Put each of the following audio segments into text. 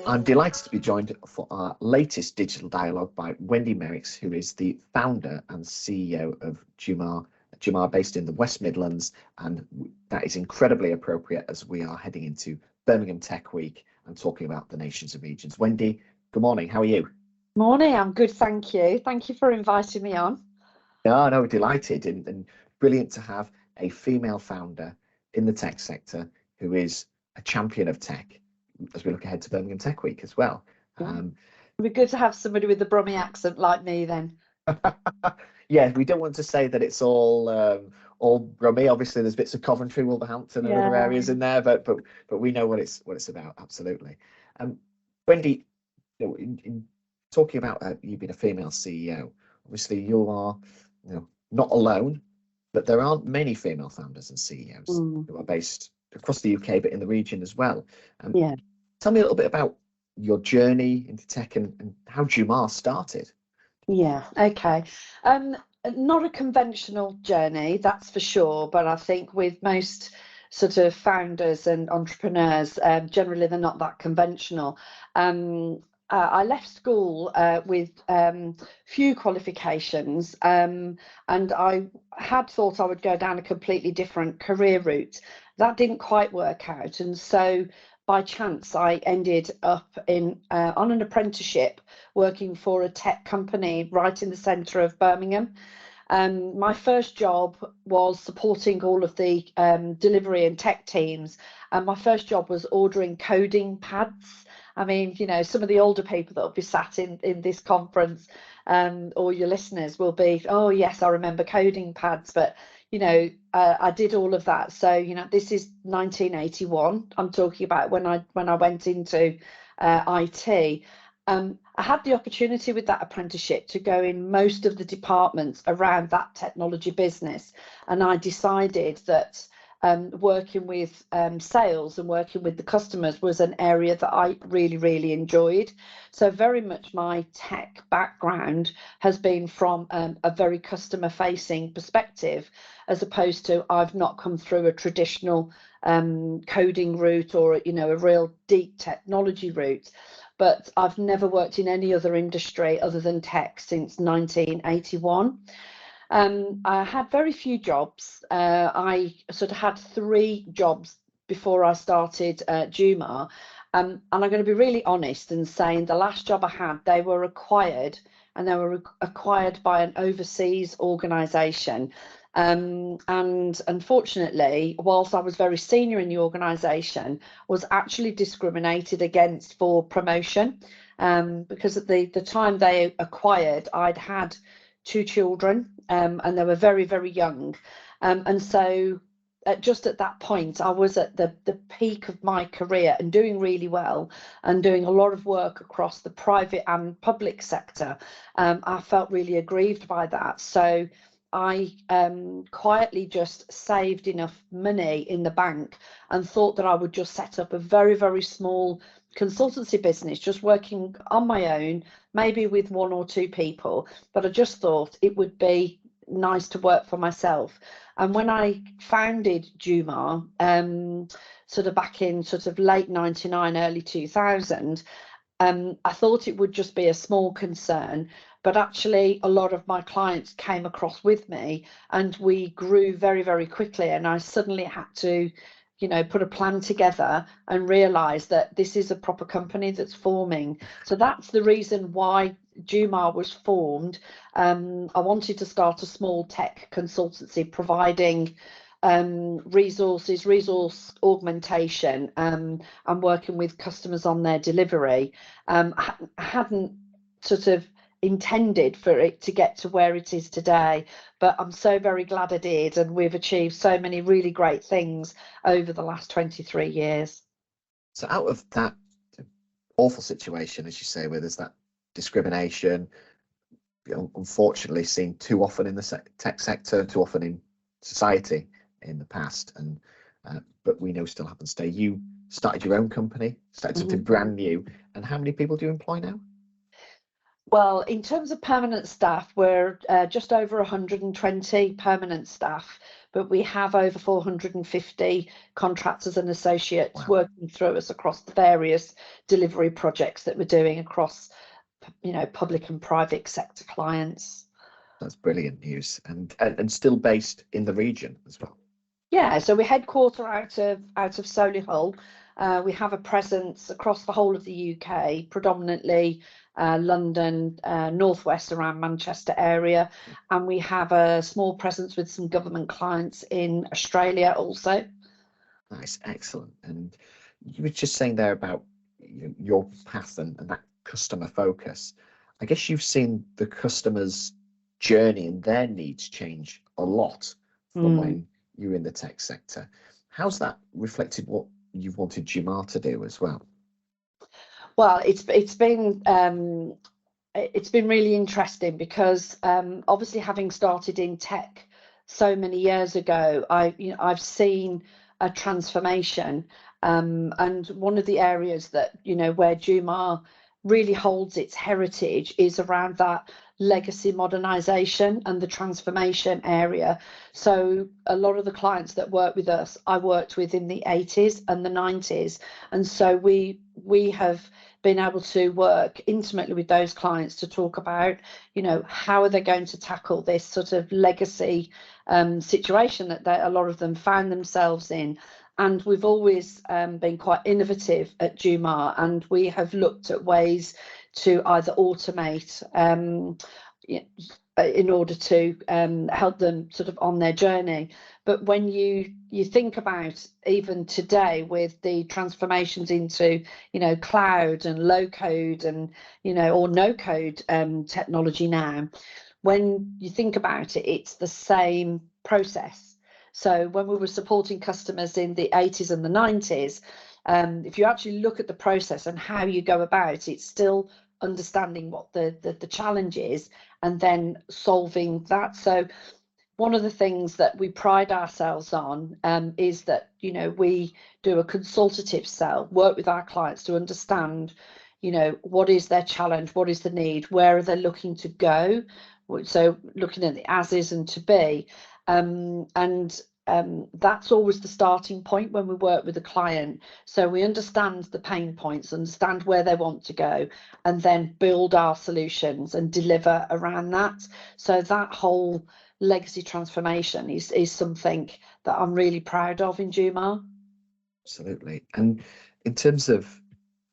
I'm delighted to be joined for our latest digital dialogue by Wendy Merricks, who is the founder and CEO of Jumar based in the West Midlands, and that is incredibly appropriate as we are heading into Birmingham Tech Week and talking about the nations and regions. Wendy, good morning, how are you? Morning, I'm good, thank you. Thank you for inviting me on. No, delighted and brilliant to have a female founder in the tech sector who is a champion of tech as we look ahead to Birmingham Tech Week as well. It'd be good to have somebody with the Brummie accent like me then. Yeah, we don't want to say that it's all Brummie. Obviously, there's bits of Coventry, Wolverhampton, and other areas in there, but we know what it's about. Absolutely. Wendy, in talking about you being a female CEO, obviously you are not alone, but there aren't many female founders and CEOs who are based across the UK, but in the region as well. Tell me a little bit about your journey into tech and how Jumar started. Yeah, okay. Not a conventional journey, that's for sure, but I think with most sort of founders and entrepreneurs, generally they're not that conventional. I left school with few qualifications, and I had thought I would go down a completely different career route. That didn't quite work out, and so by chance I ended up on an apprenticeship working for a tech company right in the centre of Birmingham. My first job was supporting all of the delivery and tech teams, and my first job was ordering coding pads. I mean, some of the older people that will be sat in this conference, or your listeners will be, oh yes, I remember coding pads, but I did all of that. So this is 1981. I'm talking about when I went into IT. I had the opportunity with that apprenticeship to go in most of the departments around that technology business, and I decided that working with sales and working with the customers was an area that I really enjoyed. So very much my tech background has been from a very customer facing perspective, as opposed to I've not come through a traditional coding route or a real deep technology route. But I've never worked in any other industry other than tech since 1981. I had very few jobs. I sort of had 3 jobs before I started Jumar. And I'm going to be really honest and saying the last job I had, they were acquired, and they were acquired by an overseas organisation. And unfortunately, whilst I was very senior in the organisation, was actually discriminated against for promotion, because at the time they acquired, I'd had 2 children, and they were very young, and so just at that point I was at the peak of my career and doing really well and doing a lot of work across the private and public sector. I felt really aggrieved by that, so I quietly just saved enough money in the bank and thought that I would just set up a very small consultancy business, just working on my own, maybe with 1 or 2 people, but I just thought it would be nice to work for myself. And when I founded Jumar, sort of back in sort of late 99, early 2000, I thought it would just be a small concern, but actually a lot of my clients came across with me and we grew very quickly, and I suddenly had to put a plan together and realize that this is a proper company that's forming. So that's the reason why Jumar was formed. I wanted to start a small tech consultancy providing resource augmentation, and working with customers on their delivery. I hadn't sort of intended for it to get to where it is today, but I'm so very glad I did, and we've achieved so many really great things over the last 23 years. So out of that awful situation, as you say, where there's that discrimination, unfortunately seen too often in the tech sector, too often in society in the past, and but we know still happens today. You started your own company, started something brand new, and how many people do you employ now? Well, in terms of permanent staff, we're just over 120 permanent staff, but we have over 450 contractors and associates Wow, working through us across the various delivery projects that we're doing across, public and private sector clients. that's brilliant news, and still based in the region as well. Yeah, so we're headquartered out of Solihull. We have a presence across the whole of the UK, predominantly London, northwest around Manchester area, and we have a small presence with some government clients in Australia also. Nice, excellent. And you were just saying there about your path and that customer focus. I guess you've seen the customer's journey and their needs change a lot from when you're in the tech sector. How's that reflected what you've wanted Jumar to do as well? Well, it's been really interesting because obviously having started in tech so many years ago, I've seen a transformation, and one of the areas that where Jumar really holds its heritage is around that legacy modernization and the transformation area. So a lot of the clients that work with us, I worked with in the 80s and the 90s, and so we have been able to work intimately with those clients to talk about, how are they going to tackle this sort of legacy situation that a lot of them found themselves in. And we've always been quite innovative at Jumar, and we have looked at ways to either automate in order to help them sort of on their journey. But when you think about even today with the transformations into cloud and low code and or no code technology now, when you think about it, it's the same process. So when we were supporting customers in the 80s and the 90s, if you actually look at the process and how you go about it, it's still understanding what the challenge is and then solving that. So one of the things that we pride ourselves on is that we do a consultative sell, work with our clients to understand what is their challenge, what is the need, where are they looking to go. So looking at the as is and to be, and that's always the starting point when we work with a client. So we understand the pain points, understand where they want to go, and then build our solutions and deliver around that. So that whole legacy transformation is something that I'm really proud of in Jumar. Absolutely. And in terms of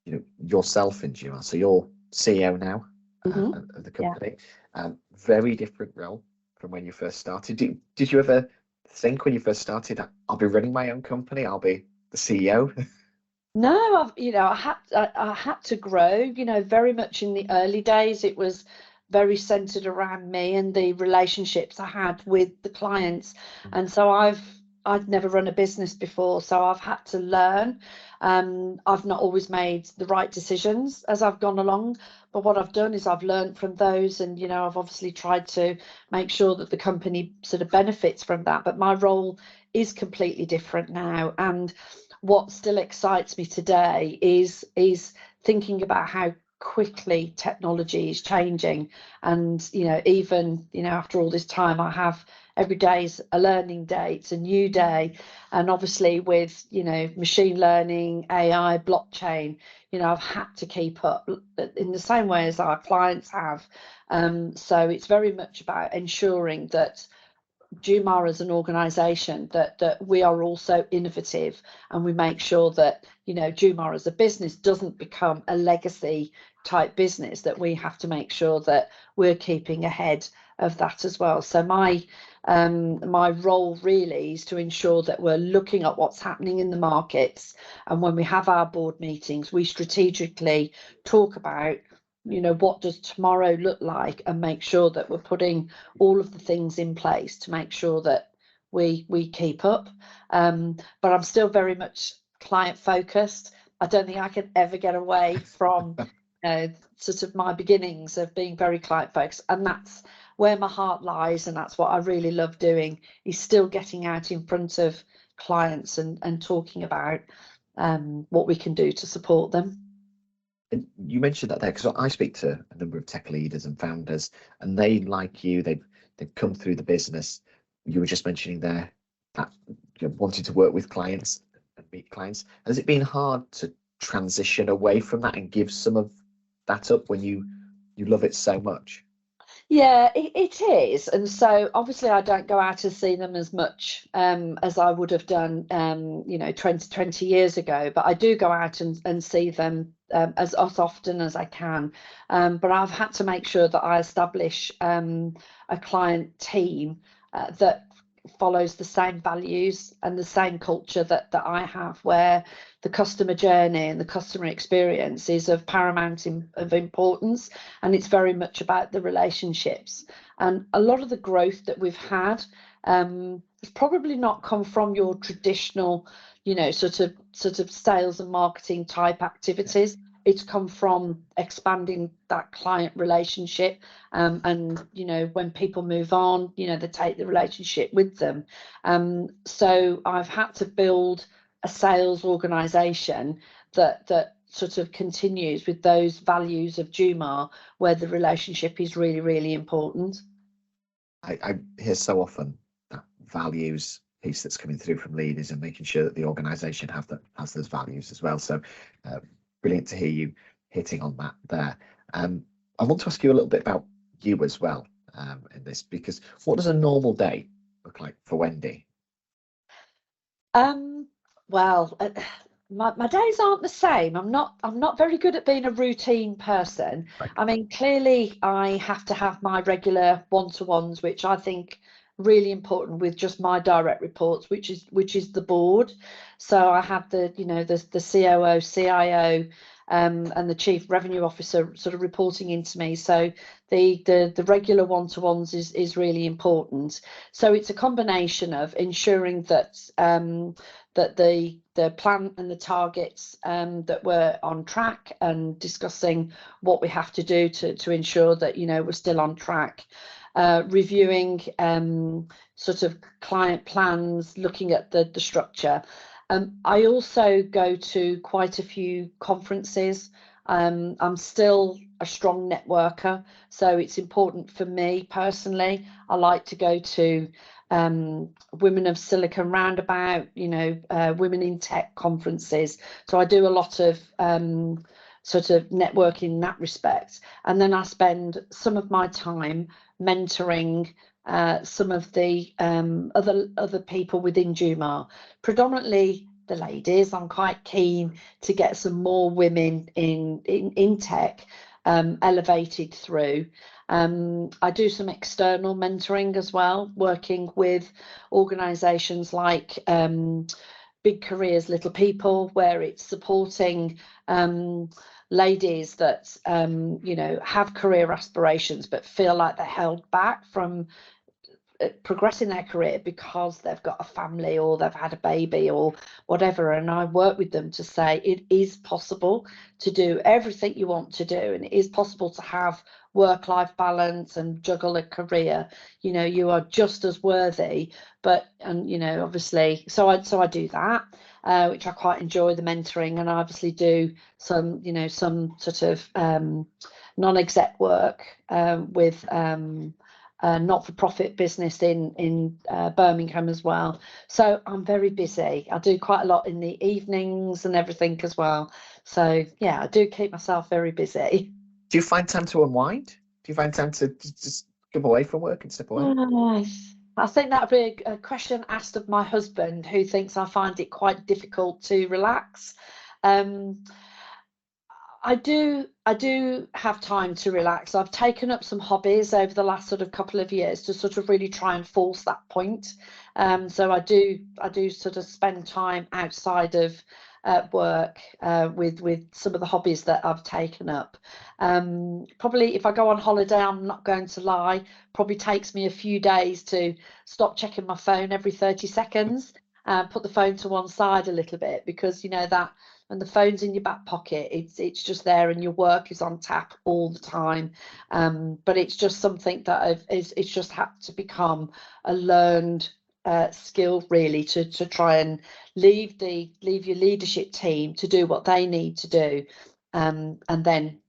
yourself in Jumar, so you're CEO now of the company. Yeah. Very different role from when you first started. Did you ever think when you first started, I'll be running my own company, I'll be the CEO? No, I had to grow. Very much in the early days, it was very centered around me and the relationships I had with the clients, and so I'd never run a business before, so I've had to learn. I've not always made the right decisions as I've gone along, but what I've done is I've learned from those, and I've obviously tried to make sure that the company sort of benefits from that. But my role is completely different now, and what still excites me today is thinking about how quickly technology is changing. And even after all this time, I have every day's a learning day, it's a new day. And obviously with machine learning, AI, blockchain, I've had to keep up in the same way as our clients have. So it's very much about ensuring that Jumar as an organisation, that we are also innovative, and we make sure that Jumar as a business doesn't become a legacy type business, that we have to make sure that we're keeping ahead of that as well. So my role really is to ensure that we're looking at what's happening in the markets, and when we have our board meetings, we strategically talk about what does tomorrow look like, and make sure that we're putting all of the things in place to make sure that we keep up. But I'm still very much client focused. I don't think I can ever get away from sort of my beginnings of being very client focused, and that's where my heart lies, and that's what I really love doing, is still getting out in front of clients and talking about what we can do to support them. And you mentioned that there, because I speak to a number of tech leaders and founders, and they, like you, they've come through the business. You were just mentioning there that you wanted to work with clients and meet clients. Has it been hard to transition away from that and give some of that up when you love it so much? Yeah, it is. And so obviously I don't go out and see them as much as I would have done, 20 years ago, but I do go out and see them as often as I can. But I've had to make sure that I establish a client team that follows the same values and the same culture that I have, where the customer journey and the customer experience is of paramount of importance, and it's very much about the relationships. And a lot of the growth that we've had has probably not come from your traditional, sort of sales and marketing type activities. It's come from expanding that client relationship, and when people move on, they take the relationship with them. So I've had to build a sales organization that sort of continues with those values of Jumar, where the relationship is really, really important. I hear so often that values piece that's coming through from leaders, and making sure that the organization has those values as well. So brilliant to hear you hitting on that there. I want to ask you a little bit about you as well in this, because what does a normal day look like for Wendy? Well, my days aren't the same. I'm not very good at being a routine person. Right. I mean, clearly I have to have my regular one-to-ones, which I think really important, with just my direct reports, which is the board. So I have the COO, CIO, and the Chief Revenue Officer sort of reporting into me. So the regular one-to-ones is really important. So it's a combination of ensuring that that the plan and the targets that we're on track, and discussing what we have to do to ensure that we're still on track. Reviewing sort of client plans, looking at the structure. I also go to quite a few conferences. I'm still a strong networker, so it's important for me personally. I like to go to Women of Silicon Roundabout, Women in Tech conferences. So I do a lot of sort of networking in that respect. And then I spend some of my time mentoring some of the other people within Jumar, predominantly the ladies. I'm quite keen to get some more women in tech elevated through. I do some external mentoring as well, working with organisations like Big Careers, Little People, where it's supporting ladies that have career aspirations but feel like they're held back from progressing their career because they've got a family or they've had a baby or whatever. And I work with them to say it is possible to do everything you want to do, and it is possible to have work-life balance and juggle a career. You are just as worthy, but obviously, so I do that, which I quite enjoy, the mentoring. And I obviously do some some sort of non-exec work with not-for-profit business in Birmingham as well. So I'm very busy. I do quite a lot in the evenings and everything as well. So yeah, I do keep myself very busy. Do you find time to unwind? Do you find time to just come away from work and step away? I think that would be a question asked of my husband, who thinks I find it quite difficult to relax. I do have time to relax. I've taken up some hobbies over the last sort of couple of years to sort of really try and force that point. So I do sort of spend time outside of work with some of the hobbies that I've taken up. Probably if I go on holiday, I'm not going to lie, probably takes me a few days to stop checking my phone every 30 seconds, put the phone to one side a little bit, because that when the phone's in your back pocket, it's just there, and your work is on tap all the time. But it's just something that it's just had to become a learned skill, really, to try and leave your leadership team to do what they need to do, and then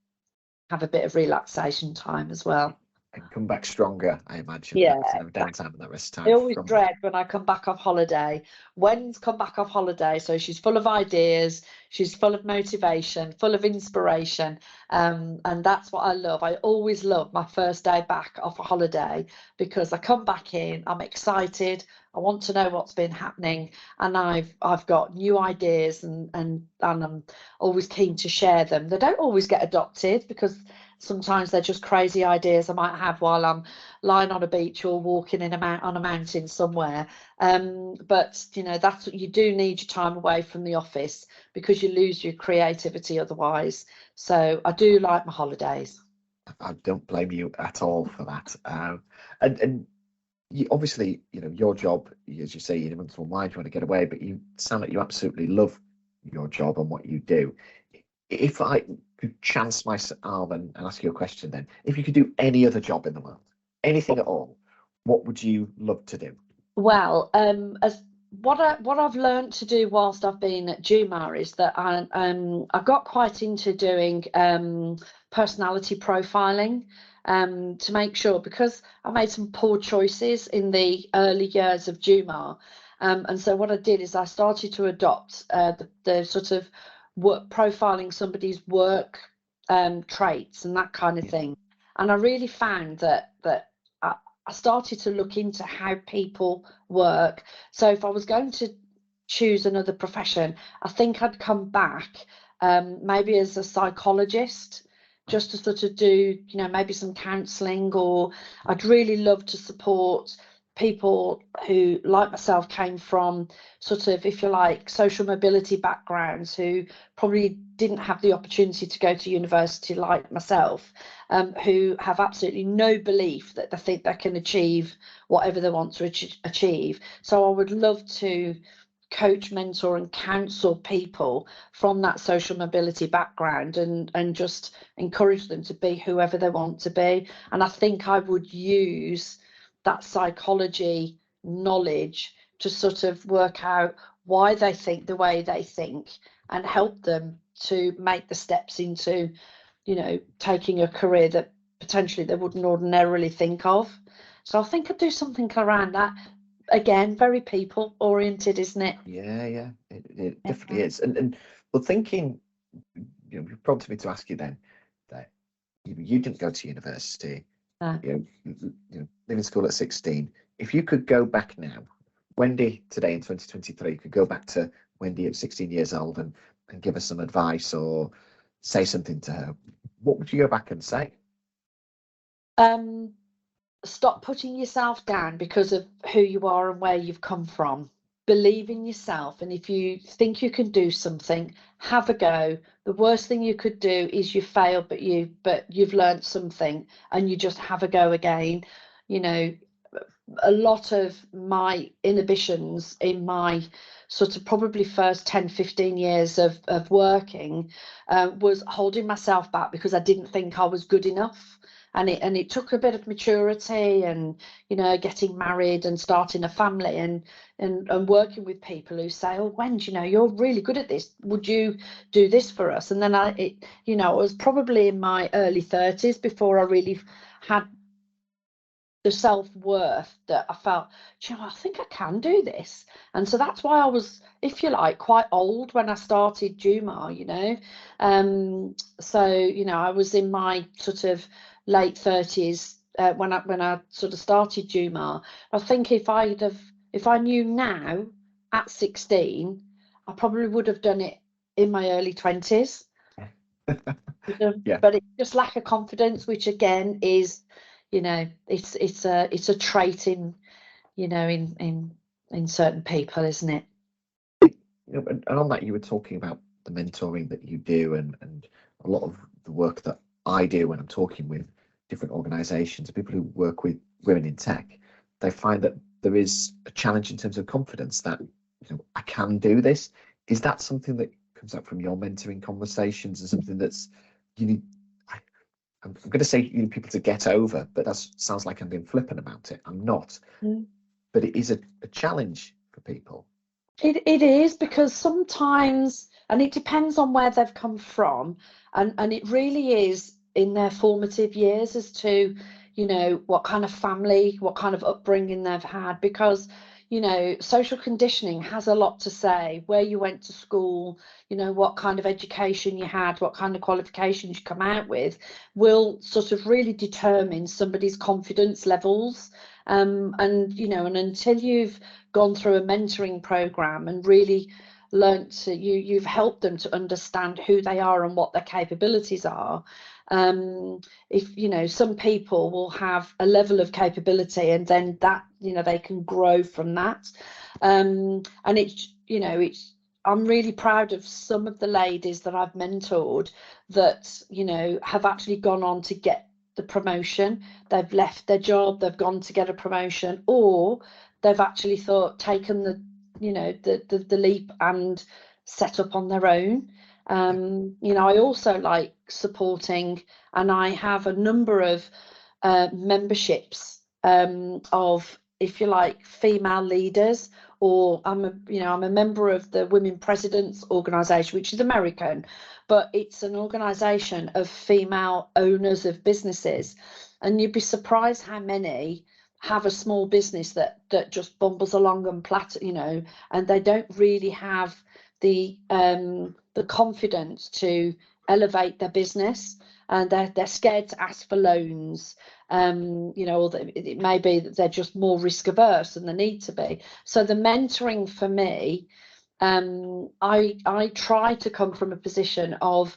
have a bit of relaxation time as well. And come back stronger, I imagine. Yeah, that downtime and that rest time. I always dread when I come back off holiday. Wen's come back off holiday, so she's full of ideas, she's full of motivation, full of inspiration, and that's what I love. I always love my first day back off a holiday, because I come back in, I'm excited, I want to know what's been happening, and I've got new ideas, and I'm always keen to share them. They don't always get adopted, because sometimes they're just crazy ideas I might have while I'm lying on a beach or walking on a mountain somewhere. But you know, that's what you do, need your time away from the office, because you lose your creativity otherwise. So I do like my holidays. I don't blame you at all for that. And you, obviously, you know, your job, as you say, you want to get away, but you sound like you absolutely love your job and what you do. If I could chance my arm and ask you a question, then, if you could do any other job in the world, anything at all, what would you love to do? Well, as what I've learned to do whilst I've been at Jumar is that I got quite into doing personality profiling, to make sure, because I made some poor choices in the early years of Jumar, and so what I did is I started to adopt the sort of work profiling somebody's work traits and that kind of thing. And I really found that I started to look into how people work. So if I was going to choose another profession, I think I'd come back maybe as a psychologist, just to sort of do, you know, maybe some counselling, or I'd really love to support people who, like myself, came from sort of, if you like, social mobility backgrounds, who probably didn't have the opportunity to go to university like myself, who have absolutely no belief that they think they can achieve whatever they want to achieve. So I would love to coach, mentor and counsel people from that social mobility background, and just encourage them to be whoever they want to be. And I think I would use that psychology knowledge to sort of work out why they think the way they think, and help them to make the steps into, you know, taking a career that potentially they wouldn't ordinarily think of. So I think I'd do something around that. Again, very people oriented, isn't it? Yeah, it definitely is. And well, thinking, you know, you prompted me to ask you then that you didn't go to university. You know, leaving school at 16. If you could go back now, Wendy today in 2023 could go back to Wendy at 16 years old and give her some advice or say something to her, what would you go back and say? Stop putting yourself down because of who you are and where you've come from. Believe in yourself, and if you think you can do something, have a go. The worst thing you could do is you fail, but you've learned something, and you just have a go again. You know, a lot of my inhibitions in my sort of probably first 10-15 years of working was holding myself back because I didn't think I was good enough. And it took a bit of maturity, and, you know, getting married and starting a family, and working with people who say, oh, Wendy, you know, you're really good at this, would you do this for us? And then you know, it was probably in my early 30s before I really had the self-worth that I felt, you know, I think I can do this. And so that's why I was, if you like, quite old when I started Jumar, you know. So, you know, I was in my sort of late 30s when I sort of started Jumar. I think if I knew now at 16, I probably would have done it in my early 20s. Yeah. But it's just lack of confidence, which again is, you know, it's a trait in, you know, in certain people, isn't it? You know, and on that, you were talking about the mentoring that you do, and a lot of the work that I do when I'm talking with different organizations, people who work with women in tech, they find that there is a challenge in terms of confidence, that, you know, I can do this. Is that something that comes up from your mentoring conversations, and something that's you need? I'm going to say you need people to get over, but that sounds like I'm being flippant about it. I'm not. But it is a challenge for people. It is, because sometimes, and it depends on where they've come from, and it really is in their formative years as to, you know, what kind of family, what kind of upbringing they've had, because, you know, social conditioning has a lot to say. Where you went to school, you know, what kind of education you had, what kind of qualifications you come out with, will sort of really determine somebody's confidence levels. And you know, and until you've gone through a mentoring program and really learnt to, you've helped them to understand who they are and what their capabilities are. If, you know, some people will have a level of capability, and then that, you know, they can grow from that. And it's, you know, it's, I'm really proud of some of the ladies that I've mentored that, you know, have actually gone on to get the promotion. They've left their job, they've gone to get a promotion, or they've actually taken the, you know, the leap and set up on their own. You know, I also like supporting, and I have a number of memberships of, if you like, female leaders, or I'm a member of the Women Presidents Organisation, which is American, but it's an organisation of female owners of businesses, and you'd be surprised how many have a small business that just bumbles along and you know, and they don't really have the confidence to elevate their business, and they're scared to ask for loans. You know, or it may be that they're just more risk averse than they need to be. So the mentoring for me, I try to come from a position of,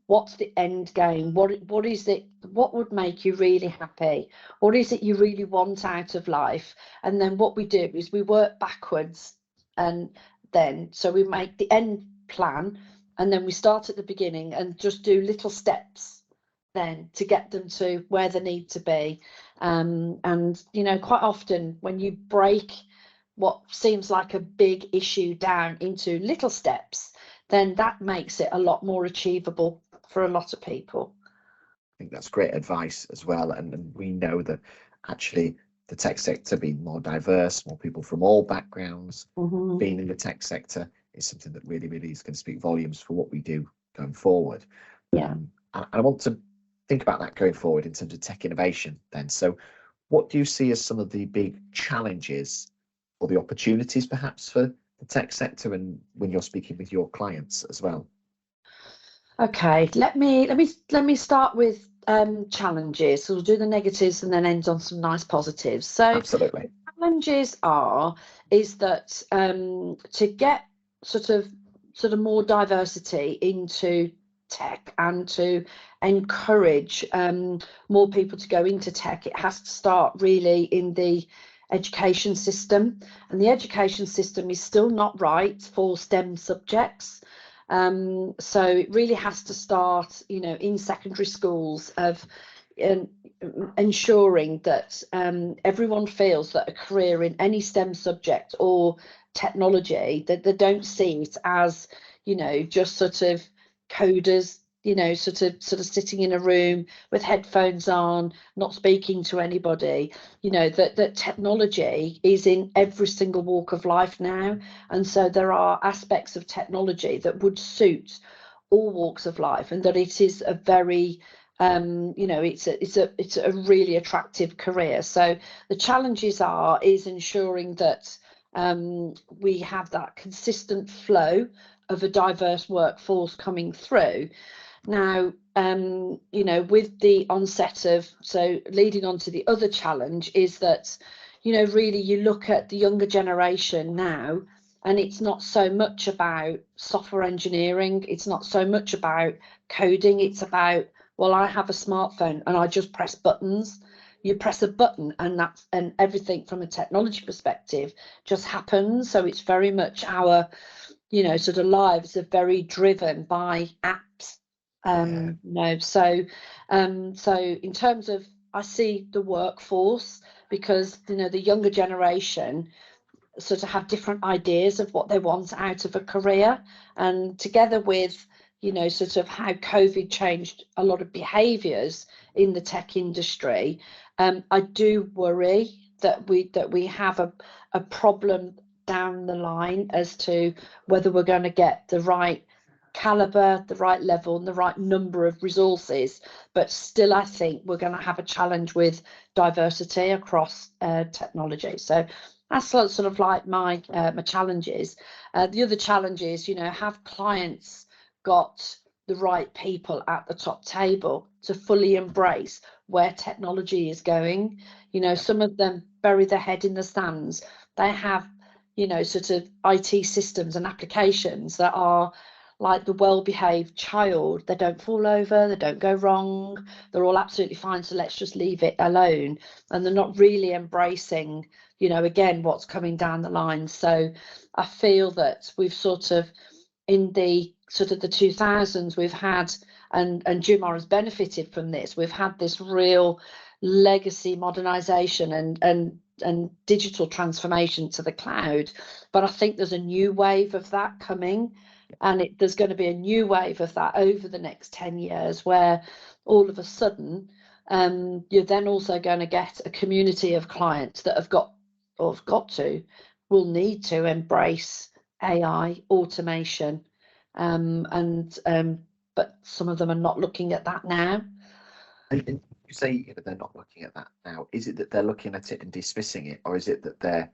what's the end game? What is it? What would make you really happy? What is it you really want out of life? And then what we do is we work backwards, and then so we make the end plan, and then we start at the beginning and just do little steps then to get them to where they need to be. And you know, quite often when you break what seems like a big issue down into little steps, then that makes it a lot more achievable for a lot of people. I think that's great advice as well. And we know that actually the tech sector being more diverse, more people from all backgrounds being in the tech sector, is something that really, really is going to speak volumes for what we do going forward. Yeah. And I want to think about that going forward in terms of tech innovation then. So what do you see as some of the big challenges or the opportunities perhaps for the tech sector, and when you're speaking with your clients as well? Okay, let me start with challenges. So we'll do the negatives and then end on some nice positives. So absolutely, challenges is that to get sort of more diversity into tech and to encourage more people to go into tech, it has to start really in the education system, and the education system is still not right for STEM subjects. So it really has to start, you know, in secondary schools, of ensuring that everyone feels that a career in any STEM subject or technology, that they don't see it as, you know, just sort of coders, you know, sort of sitting in a room with headphones on, not speaking to anybody. You know, that technology is in every single walk of life now, and so there are aspects of technology that would suit all walks of life, and that it is a very you know, it's a really attractive career. So the challenges is ensuring that we have that consistent flow of a diverse workforce coming through. Now, you know, with the onset of, so leading on to the other challenge is that, you know, really you look at the younger generation now, and it's not so much about software engineering, it's not so much about coding, it's about, well, I have a smartphone and I just press buttons. You press a button and everything from a technology perspective just happens. So it's very much our, you know, sort of lives are very driven by apps. You know, so in terms of, I see the workforce, because, you know, the younger generation sort of have different ideas of what they want out of a career, and together with, you know, sort of how COVID changed a lot of behaviours in the tech industry, I do worry that we have a problem down the line as to whether we're going to get the right caliber, the right level, and the right number of resources. But still, I think we're going to have a challenge with diversity across technology. So that's sort of like my challenges. The other challenge is, have clients got the right people at the top table to fully embrace where technology is going? Some of them bury their head in the sands. They have, sort of IT systems and applications that are like the well-behaved child. They don't fall over, they don't go wrong, they're all absolutely fine, so let's just leave it alone. And they're not really embracing, again, what's coming down the line. So I feel that we've sort of, in the 2000s, we've had, and Jumar has benefited from this, we've had this real legacy modernization and digital transformation to the cloud. But I think there's a new wave of that coming, and there's going to be a new wave of that over the next 10 years, where all of a sudden you're then also going to get a community of clients that will need to embrace AI, automation, but some of them are not looking at that now. And you say they're not looking at that now. Is it that they're looking at it and dismissing it, or is it that they're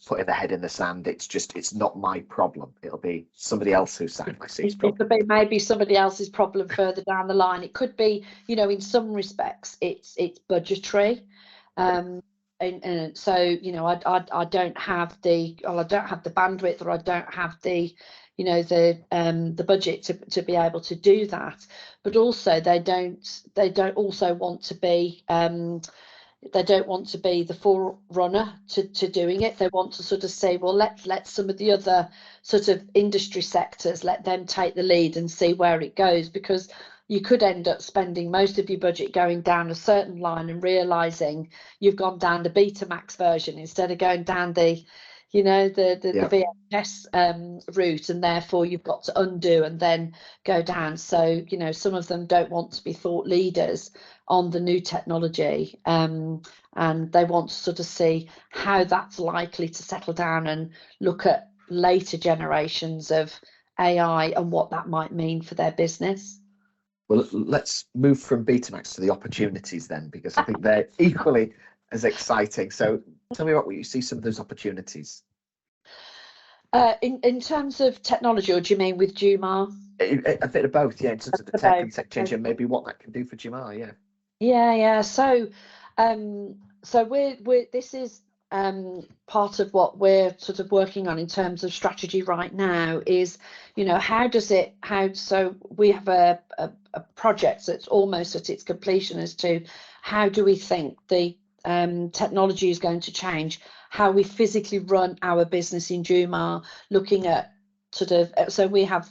putting their head in the sand? It's not my problem. It'll be somebody else who's sat in my seat's problem. It could be maybe somebody else's problem further down the line. It could be, in some respects, it's budgetary. And so I don't have the bandwidth, or I don't have the the budget to be able to do that. But also they don't also want to be they don't want to be the forerunner to doing it. They want to sort of say, well, let some of the other sort of industry sectors, let them take the lead and see where it goes, because you could end up spending most of your budget going down a certain line and realizing you've gone down the Betamax version instead of going down the the VHS route, and therefore you've got to undo and then go down. So some of them don't want to be thought leaders on the new technology, and they want to sort of see how that's likely to settle down and look at later generations of AI and what that might mean for their business. Well, let's move from Betamax to the opportunities then, because I think they're equally as exciting. So tell me about what you see some of those opportunities. In terms of technology, or do you mean with Jumar? A bit of both, yeah, in terms of the tech and tech change, and maybe what that can do for Jumar, yeah. Yeah. So we're this is part of what we're sort of working on in terms of strategy right now is, so we have a project that's almost at its completion as to how do we think the technology is going to change how we physically run our business in Jumar, looking at so we have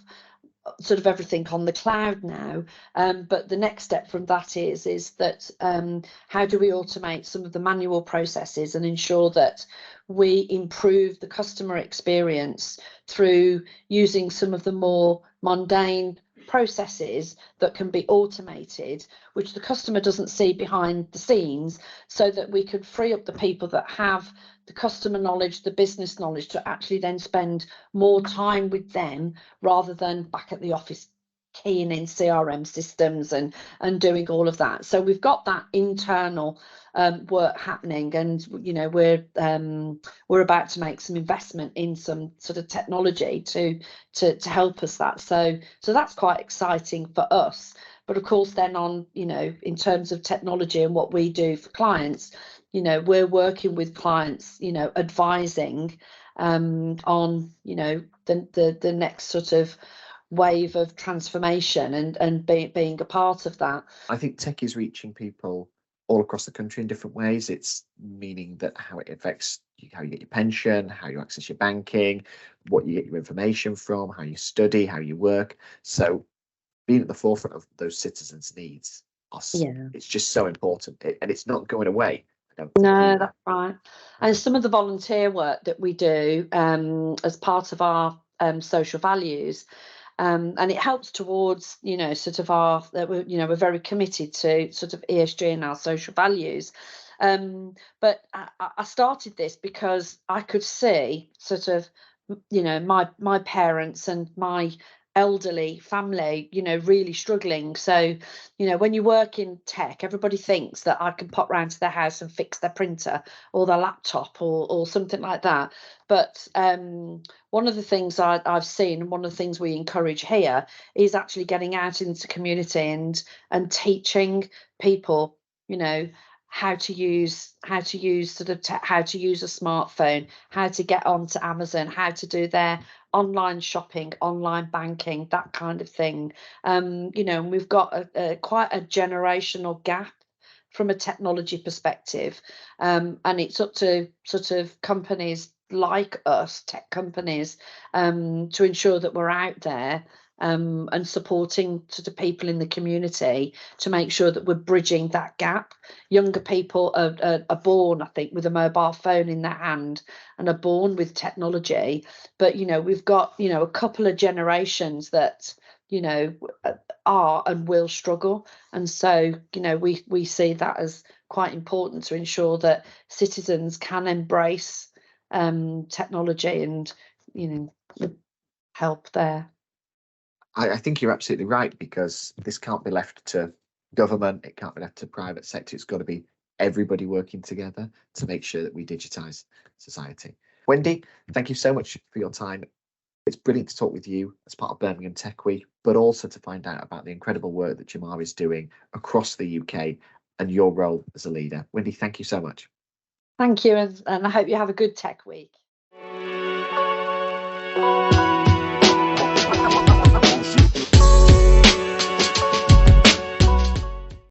sort of everything on the cloud now, but the next step from that is that how do we automate some of the manual processes and ensure that we improve the customer experience through using some of the more mundane processes that can be automated, which the customer doesn't see behind the scenes, so that we could free up the people that have the customer knowledge, the business knowledge, to actually then spend more time with them rather than back at the office keying in CRM systems and doing all of that. So we've got that internal work happening, and we're about to make some investment in some sort of technology to help us that. So that's quite exciting for us. But of course, then on in terms of technology and what we do for clients, we're working with clients, advising on the next sort of wave of transformation and being a part of that. I think tech is reaching people all across the country in different ways. It's meaning that how it affects how you get your pension, how you access your banking, what you get your information from, how you study, how you work. So being at the forefront of those citizens' needs, it's just so important, and it's not going away. No, that's right. And some of the volunteer work that we do as part of our social values, and it helps towards sort of our we're very committed to sort of ESG and our social values, But I started this because I could see sort of, you know, my parents and my elderly family, you know, really struggling. So, you know, when you work in tech, everybody thinks that I can pop round to their house and fix their printer or their laptop or something like that. But one of the things I've seen, and one of the things we encourage here, is actually getting out into the community and teaching people, you know, how to use sort of how to use a smartphone, how to get onto Amazon, how to do their online shopping, online banking, that kind of thing. You know, and we've got quite a generational gap from a technology perspective, and it's up to sort of companies like us, tech companies, to ensure that we're out there and supporting sort of people in the community to make sure that we're bridging that gap. Younger people are born, I think, with a mobile phone in their hand and are born with technology. But, you know, we've got, you know, a couple of generations that, you know, are and will struggle. And so, you know, we see that as quite important to ensure that citizens can embrace technology and, you know, help there. I think you're absolutely right, because this can't be left to government, it can't be left to private sector. It's got to be everybody working together to make sure that we digitise society. Wendy, thank you so much for your time. It's brilliant to talk with you as part of Birmingham Tech Week, but also to find out about the incredible work that Jumar is doing across the UK and your role as a leader. Wendy, thank you so much. Thank you, and I hope you have a good Tech Week.